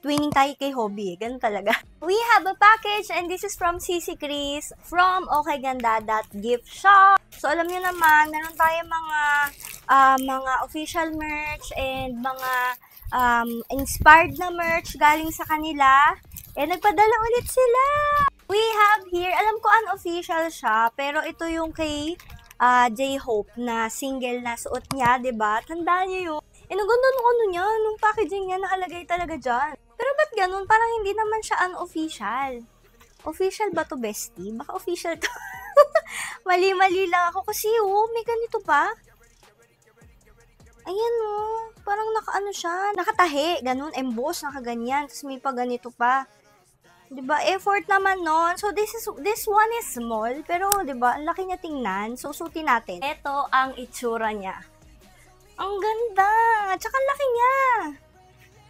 twinning tayo kay hobby. Ganun talaga. We have a package and this is from Sisi Chris from OkayGanda.gift shop. So, alam niyo naman, meron tayo mga official merch and mga inspired na merch galing sa kanila. Eh, nagpadala ulit sila. We have here, alam ko unofficial siya, pero ito yung kay J-Hope na single na suot niya, diba? Tandaan niyo yun. Eh, ang ganda nung ano niya, nung packaging niya, nakalagay talaga dyan. Pero ba't ganun? Parang hindi naman siya unofficial. Official ba to, bestie? Baka official to. Mali-mali lang ako kasi, may ganito pa. Ayan, parang nakaano siya, nakatahi, ganun, emboss, nakaganyan, tapos may pa ganito pa. Diba, effort naman nun. So, this one is small, pero diba, ang laki niya tingnan. So, susutin natin. Ito ang itsura niya. Ang ganda! Tsaka ang laki niya.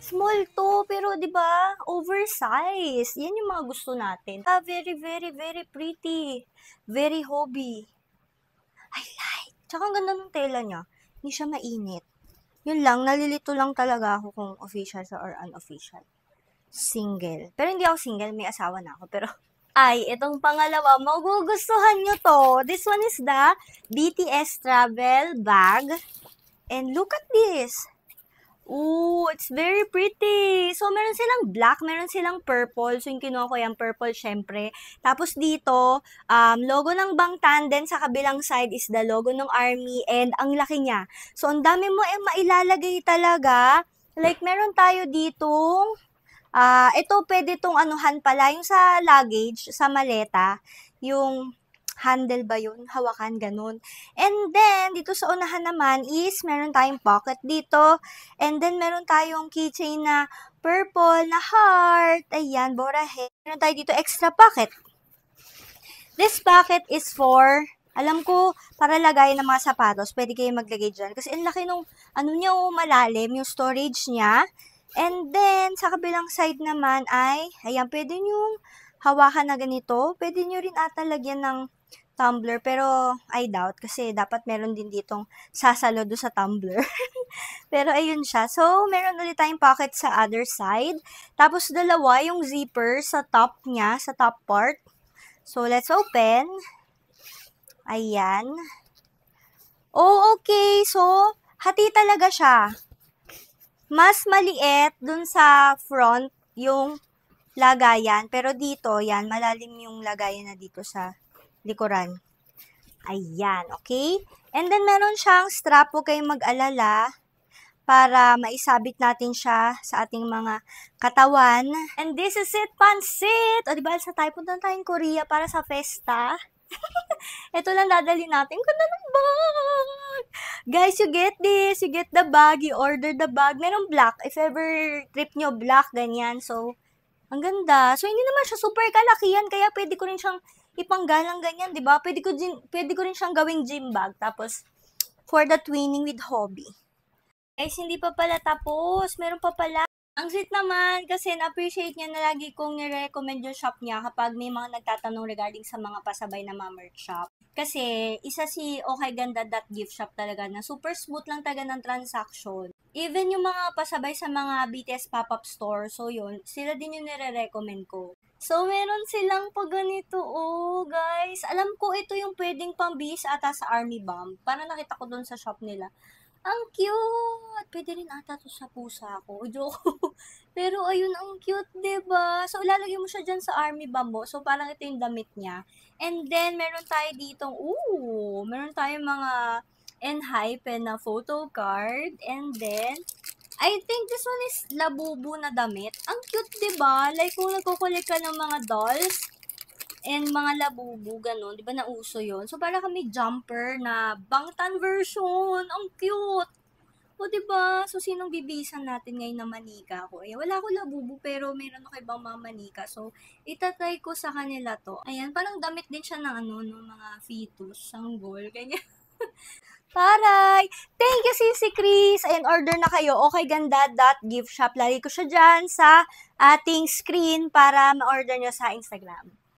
Small to, pero diba, oversized. Yan yung mga gusto natin. Very, very, very pretty. Very hobby. I like. Tsaka ang ganda ng tela niya. Hindi siya mainit. Yun lang, nalilito lang talaga ako kung official or unofficial. Single. Pero hindi ako single, may asawa na ako. Pero, itong pangalawa, magugustuhan nyo to. This one is the BTS travel bag. And look at this. Ooh, it's very pretty. So, meron silang black, meron silang purple. So, yung kinuha ko yung purple, syempre. Tapos dito, logo ng Bangtan. Then, sa kabilang side is the logo ng ARMY. And ang laki niya. So, ang dami mo mailalagay talaga. Like, meron tayo ditong, ito pwede tong anuhan pala. Yung sa luggage, sa maleta. Yung handle ba yun? Hawakan, ganun. And then, dito sa unahan naman is, meron tayong pocket dito. And then, meron tayong keychain na purple na heart. Ayan, borahe. Meron tayo dito extra pocket. This pocket is for, alam ko, para lagayin ng mga sapatos. Pwede kayo maglagay dyan. Kasi ang laki nung, niya, malalim, yung storage niya. And then, sa kabilang side naman ay, ayan, pwede nyo hawakan na ganito. Pwede nyo rin ata lagyan ng tumbler, pero I doubt kasi dapat meron din ditong sasalo do sa tumbler. Pero ayun siya. So, meron ulit tayong pocket sa other side. Tapos dalawa yung zipper sa top niya, sa top part. So, let's open. Ayan. Oh, okay. So, hati talaga siya. Mas maliit dun sa front yung lagayan. Pero dito, yan, malalim yung lagayan na dito sa likuran. Ayan, okay? And then, meron siyang strap, huwag kayong mag-alala para maisabit natin siya sa ating mga katawan. And this is it, pansit! O, diba, sa tayo, punta tayong Korea para sa festa. Ito lang dadali natin. Ganda ng bag! Guys, you get this. You get the bag. You order the bag. Merong black. If ever trip nyo, black, ganyan. So, ang ganda. So, hindi naman siya super kalakihan. Kaya pwede ko rin siyang ipanggalang ganyan, di ba? Pwede ko rin siyang gawing gym bag. Tapos, for the twinning with hobby. Guys, hindi pa pala tapos. Meron pa pala. Ang sweet naman kasi na-appreciate niya na lagi kong nire-recommend yung shop niya kapag may mga nagtatanong regarding sa mga pasabay na mga merch shop. Kasi isa si OkayGanda.gift shop talaga na super smooth lang talaga ng transaction. Even yung mga pasabay sa mga BTS pop-up store, so yun, sila din yung nire-recommend ko. So, meron silang pag ganito, guys. Alam ko ito yung pwedeng pambihis ata sa Army Bomb. Parang nakita ko dun sa shop nila. Ang cute! Pwede rin ata to sa pusa ko. Joke. Pero ayun, ang cute, diba? So, ilalagay mo siya dyan sa Army Bamboo. So, parang ito yung damit niya. And then, meron tayo ditong, meron tayong mga Enhypen na photo card. And then, I think this one is labubu na damit. Ang cute, diba? Like, kung nagkukulik ka ng mga dolls, and mga labubu, ganun. Di ba nauso yun? So, para kami jumper na Bangtan version. Ang cute! O, diba? So, sinong bibisan natin ngayon na manika ko? Ayan, wala ko labubu, pero meron ako ibang mga manika. So, itatry ko sa kanila to. Ayan, parang damit din siya ng ng mga fetus, sanggol, ganyan. Taray! Thank you, Sisi Chris! Ayan, order na kayo. OkayGanda.gift shop. Lagi ko siya dyan sa ating screen para ma-order nyo sa Instagram.